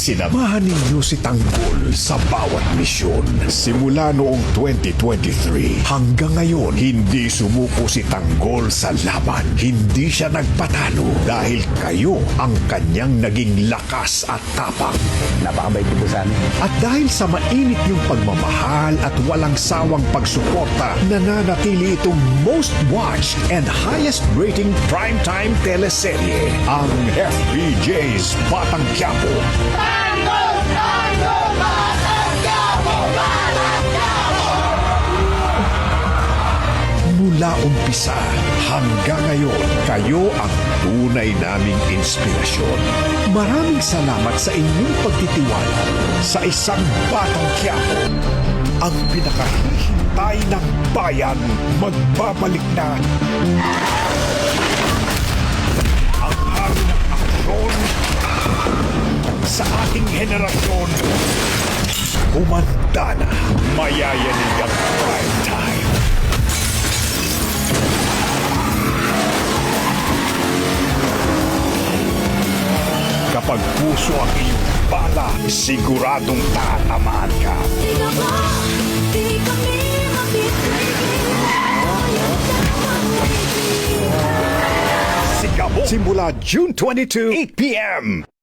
Sinamahan ninyo si Tanggol sa bawat misyon. Simula noong 2023 hanggang ngayon, hindi sumuko si Tanggol sa laban. Hindi siya nagpatalo dahil kayo ang kanyang naging lakas at tapang. Napakabait niyo po sa amin. At dahil sa mainit yung pagmamahal at walang sawang pagsuporta, nananatili itong most watched and highest rating primetime teleserye, ang FPJ's Batang Quiapo. Mula umpisa hanggang ngayon, kayo ang tunay naming inspirasyon. Maraming salamat sa inyong pagtitiwala sa isang Batang Quiapo. Ang pinakahihintay ng bayan, magbabalik na. Ang hari ng aksyon sa ating henerasyon. Humanda na, mayayanig ang prime time. Kapag puso ang iyong bala, siguradong tatamaan ka. Sigabo simula June 22, 8 p.m.